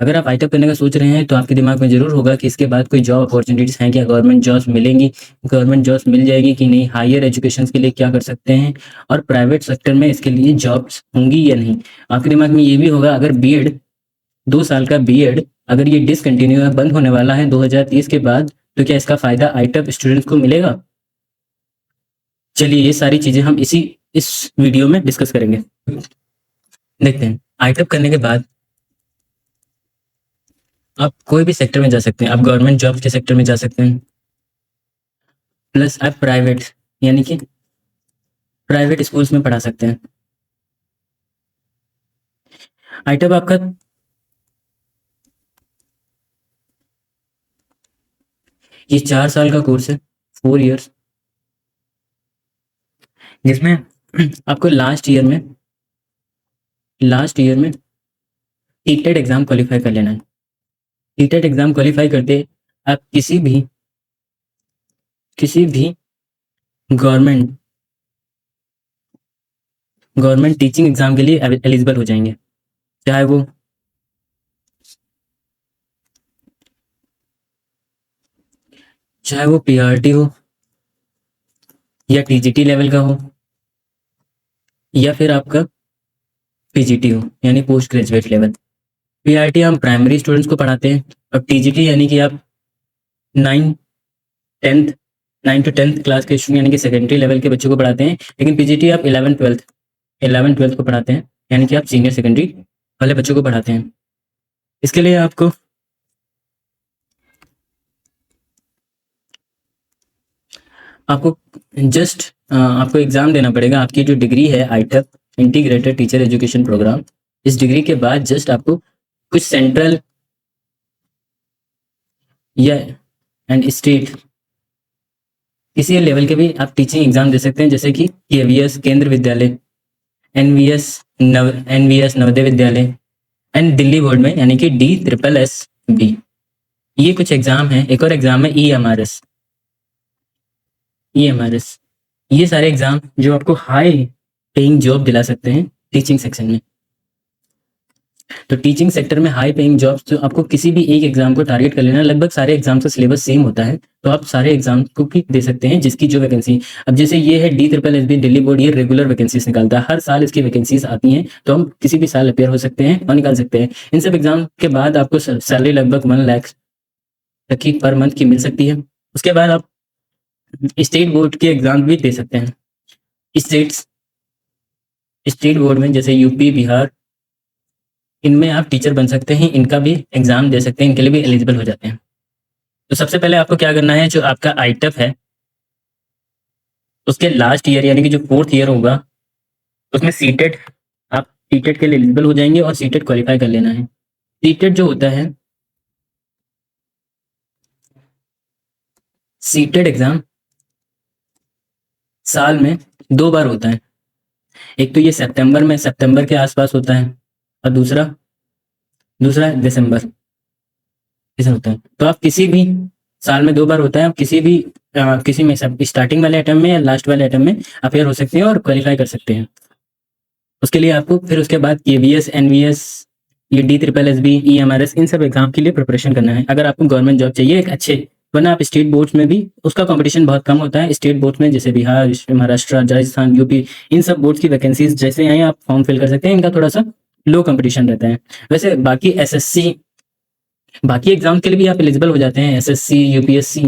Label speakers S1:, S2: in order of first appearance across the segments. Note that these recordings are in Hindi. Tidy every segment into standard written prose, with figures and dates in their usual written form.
S1: अगर आप आईटेक करने का सोच रहे हैं तो आपके दिमाग में ज़रूर होगा कि इसके बाद कोई जॉब अपॉर्चुनिटीज़ हैं क्या, गवर्नमेंट जॉब्स मिलेंगी, गवर्नमेंट जॉब्स मिल जाएगी कि नहीं, हायर एजुकेशन के लिए क्या कर सकते हैं और प्राइवेट सेक्टर में इसके लिए जॉब्स होंगी या नहीं। आपके दिमाग में ये भी होगा अगर बीएड 2 साल का बीएड अगर ये डिसकंटिन्यू है, बंद होने वाला है 2030 के बाद, तो क्या इसका फ़ायदा आईटेक स्टूडेंट्स को मिलेगा? चलिए ये सारी चीज़ें हम इस वीडियो में डिस्कस करेंगे। देखते हैं, आईटेक करने के बाद आप कोई भी सेक्टर में जा सकते हैं, आप गवर्नमेंट जॉब के सेक्टर में जा सकते हैं, प्लस आप प्राइवेट यानी कि प्राइवेट स्कूल्स में पढ़ा सकते हैं। आईटेक आपका ये 4 साल का कोर्स है, 4 इयर्स, जिसमें आपको लास्ट ईयर में टीटेट एग्ज़ाम क्वालिफाई कर लेना है। टीटेट एग्ज़ाम क्वालिफाई करते आप किसी भी गवर्नमेंट टीचिंग एग्ज़ाम के लिए एलिजिबल हो जाएंगे, चाहे वो पीआरटी हो या टीजीटी लेवल का हो या फिर आपका पीजीटी हो यानी पोस्ट ग्रेजुएट लेवल। पीआरटी हम प्राइमरी स्टूडेंट्स को पढ़ाते हैं और टीजीटी यानी कि आप 9 to 10th क्लास के स्टूडेंट यानी कि सेकेंडरी लेवल के बच्चों को पढ़ाते हैं। लेकिन पीजीटी आप 11th 12th को पढ़ाते हैं यानी कि आप सीनियर सेकेंडरी वाले बच्चों को पढ़ाते हैं। इसके लिए आपको आपको एग्ज़ाम देना पड़ेगा। आपकी जो डिग्री है ITEC integrated teacher education program, इस डिग्री के बाद जस्ट आपको कुछ सेंट्रल या एंड स्टेट किसी लेवल के भी आप टीचिंग एग्जाम दे सकते हैं, जैसे कि केवीएस केंद्र विद्यालय, NVS Navodaya Vidyalaya and Delhi board में यानी कि DSSB। ये कुछ एग्जाम हैं। एक और एग्जाम है EMRS। ये सारे एग्जाम जो आपको हाई पेइंग जॉब दिला सकते हैं टीचिंग सेक्शन में। तो टीचिंग सेक्टर में हाई पेइंग जॉब्स, तो आपको किसी भी एक एग्जाम को टारगेट कर लेना। लगभग सारे एग्जाम का सिलेबस सेम होता है, तो आप सारे एग्जाम को भी दे सकते हैं जिसकी जो वैकेंसी। अब जैसे ये है DSSB दिल्ली बोर्ड, ये रेगुलर वैकेंसीज निकालता है, हर साल इसकी वैकेंसीज आती हैं, तो हम किसी भी साल अपेयर हो सकते हैं और निकाल सकते हैं। इन सब एग्जाम के बाद आपको सैलरी लगभग 1 लाख तक की पर मंथ की मिल सकती है। उसके बाद आप स्टेट बोर्ड के एग्जाम भी दे सकते हैं। स्टेट बोर्ड में जैसे यूपी, बिहार, इनमें आप टीचर बन सकते हैं, इनका भी एग्जाम दे सकते हैं, इनके लिए भी एलिजिबल हो जाते हैं। तो सबसे पहले आपको क्या करना है, जो आपका आईटेक है उसके लास्ट ईयर यानी कि जो 4th ईयर होगा उसमें सीटेट, आप सीटेट के लिए एलिजिबल हो जाएंगे और सीटेट क्वालिफाई कर लेना है। सीटेट जो होता है, सीटेट एग्जाम साल में 2 बार होता है। एक तो ये सितंबर के आसपास होता है और दूसरा दिसंबर ऐसा होता है। तो आप किसी भी साल में 2 बार होता है, आप किसी में स्टार्टिंग वाले अटेम्प्ट में या लास्ट वाले अटेम्प्ट में अपेयर हो सकते हैं और क्वालिफाई कर सकते हैं। उसके लिए आपको फिर उसके बाद केवीएस, एनवीएस, ये DSSB, EMRS, इन सब एग्जाम के लिए प्रिपरेशन करना है अगर आपको गवर्नमेंट जॉब चाहिए एक अच्छे। वरना आप स्टेट बोर्ड्स में भी, उसका कंपटीशन बहुत कम होता है। स्टेट बोर्ड्स में जैसे बिहार, महाराष्ट्र, राजस्थान, यूपी, इन सब बोर्ड्स की वैकेंसीज जैसे आई आप फॉर्म फिल कर सकते हैं। इनका थोड़ा सा लो कंपटीशन रहता है। वैसे बाकी एग्जाम के लिए भी आप एलिजिबल हो जाते हैं, SSC, UPSC,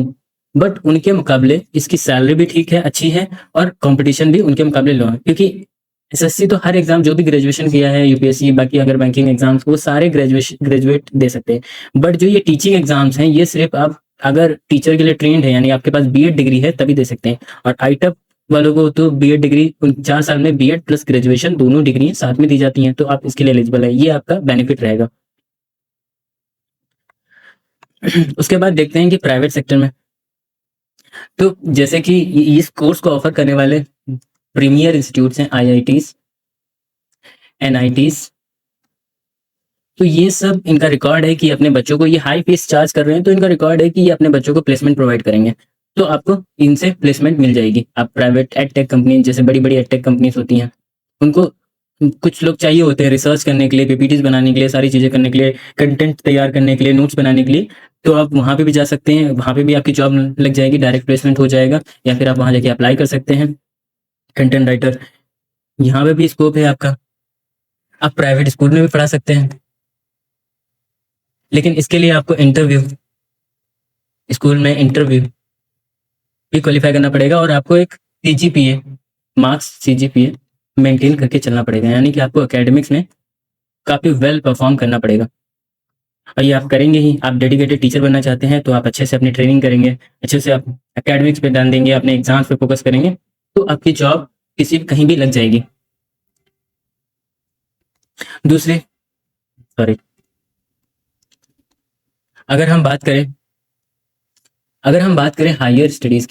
S1: बट उनके मुकाबले इसकी सैलरी भी ठीक है, अच्छी है और कंपटीशन भी उनके मुकाबले लो है। क्योंकि SSC तो हर एग्जाम जो भी ग्रेजुएशन किया है, UPSC, बाकी अगर बैंकिंग एग्जाम्स, वो सारे ग्रेजुएट दे सकते हैं। बट जो ये टीचिंग एग्जाम्स हैं, ये सिर्फ आप अगर टीचर के लिए ट्रेंड है यानी आपके पास बीएड डिग्री है तभी दे सकते हैं। और आईटेक वालों को तो बीएड डिग्री 4 साल में बीएड प्लस ग्रेजुएशन दोनों डिग्री साथ में दी जाती हैं, तो आप इसके लिए एलिजिबल है। ये आपका बेनिफिट रहेगा। उसके बाद देखते हैं कि प्राइवेट सेक्टर में, तो जैसे कि इस कोर्स को ऑफर करने वाले प्रीमियर इंस्टीट्यूट्स हैं, IITs, NITs, तो ये सब इनका रिकॉर्ड है कि अपने बच्चों को, ये हाई फीस चार्ज कर रहे हैं, तो इनका रिकॉर्ड है कि ये अपने बच्चों को प्लेसमेंट प्रोवाइड करेंगे, तो आपको इनसे प्लेसमेंट मिल जाएगी। आप प्राइवेट एडटेक कंपनी, जैसे बड़ी बड़ी एडटेक कंपनीज होती हैं, उनको कुछ लोग चाहिए होते हैं रिसर्च करने के लिए, पीपीटीज बनाने के लिए, सारी चीज़ें करने के लिए, कंटेंट तैयार करने के लिए, नोट्स बनाने के लिए, तो आप वहाँ पे भी जा सकते हैं, वहाँ पे भी आपकी जॉब लग जाएगी, डायरेक्ट प्लेसमेंट हो जाएगा, या फिर आप वहाँ जाके अप्लाई कर सकते हैं, कंटेंट राइटर, यहाँ पे भी स्कोप है आपका। आप प्राइवेट स्कूल में भी पढ़ा सकते हैं, लेकिन इसके लिए आपको इंटरव्यू, स्कूल में इंटरव्यू भी क्वालिफाई करना पड़ेगा, और आपको एक सीजीपीए, मार्क्स सीजीपीए मेंटेन करके चलना पड़ेगा, यानी कि आपको एकेडमिक्स में काफ़ी वेल परफॉर्म करना पड़ेगा। और ये आप करेंगे ही। आप डेडिकेटेड टीचर बनना चाहते हैं तो आप अच्छे से अपनी ट्रेनिंग करेंगे, अच्छे से आप एकेडमिक्स पे ध्यान देंगे, अपने एग्जाम्स पे फोकस करेंगे, तो आपकी जॉब किसी कहीं भी लग जाएगी। दूसरे सॉरी अगर हम बात करें हायर स्टडीज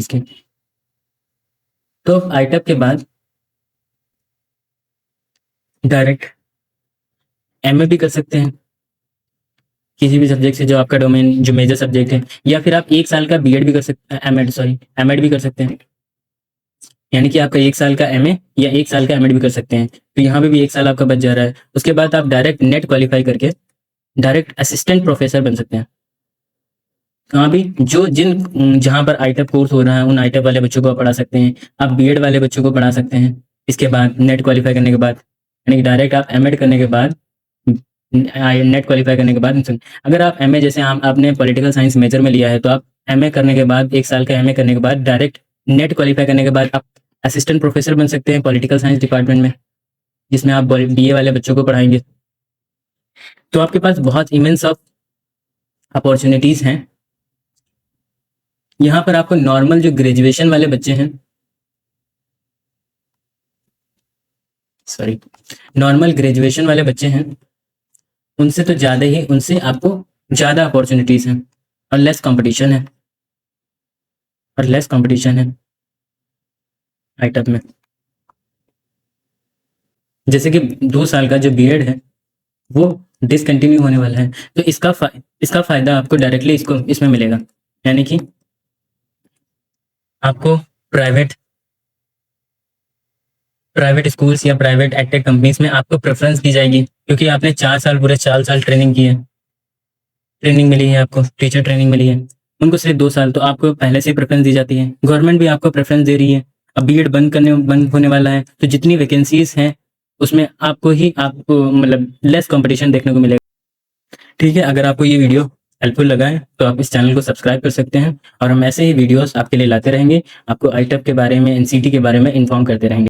S1: की, तो आईटेप के बाद डायरेक्ट एमए भी कर सकते हैं किसी भी सब्जेक्ट से जो आपका डोमेन, जो मेजर सब्जेक्ट है, या फिर आप 1 साल का बीएड भी कर सकते हैं, एमएड भी कर सकते हैं, यानी कि आपका 1 साल का एमए या 1 साल का एमएड भी कर सकते हैं, तो यहाँ पे भी 1 साल आपका बच जा रहा है। उसके बाद आप डायरेक्ट नेट क्वालिफाई करके डायरेक्ट असिस्टेंट प्रोफेसर बन सकते हैं, कहाँ भी, जहाँ पर आईटेप कोर्स हो रहा है उन आईटेप वाले बच्चों को आप पढ़ा सकते हैं, आप बीएड वाले बच्चों को पढ़ा सकते हैं। इसके बाद नेट क्वालिफाई करने के बाद, यानी कि डायरेक्ट आप एमएड करने के बाद, नेट क्वालिफाई करने के बाद, अगर आप एमए, जैसे आपने पॉलिटिकल साइंस मेजर में लिया है, तो आप एमए करने के बाद, 1 साल का एमए करने के बाद डायरेक्ट नेट क्वालिफाई करने के बाद आप असिस्टेंट प्रोफेसर बन सकते हैं पॉलिटिकल साइंस डिपार्टमेंट में, जिसमें आप बीए वाले बच्चों को पढ़ाएंगे। तो आपके पास बहुत इमेंस ऑफ अपॉर्चुनिटीज़ हैं। यहाँ पर आपको नॉर्मल जो ग्रेजुएशन वाले बच्चे हैं, नॉर्मल ग्रेजुएशन वाले बच्चे हैं, उनसे आपको ज़्यादा अपॉर्चुनिटीज़ हैं, और लेस कंपटीशन है आईटेप में। जैसे कि 2 साल का जो बीएड है वो डिसकंटिन्यू होने वाला है, तो इसका फायदा आपको डायरेक्टली इसमें मिलेगा, यानी कि आपको प्राइवेट स्कूल्स या प्राइवेट एडटेक कंपनीज में आपको प्रेफरेंस दी जाएगी, क्योंकि आपने 4 साल ट्रेनिंग की है, ट्रेनिंग मिली है आपको, टीचर ट्रेनिंग मिली है। उनको सिर्फ 2 साल, तो आपको पहले से ही प्रेफरेंस दी जाती है, गवर्नमेंट भी आपको प्रेफरेंस दे रही है। अब बीएड बंद होने वाला है, तो जितनी वैकेंसीज हैं उसमें आपको मतलब लेस कंपटीशन देखने को मिलेगा। ठीक है, अगर आपको ये वीडियो हेल्पफुल लगा है तो आप इस चैनल को सब्सक्राइब कर सकते हैं, और हम ऐसे ही वीडियोस आपके लिए लाते रहेंगे, आपको आईटेप के बारे में, एनसीटी के बारे में इन्फॉर्म करते रहेंगे।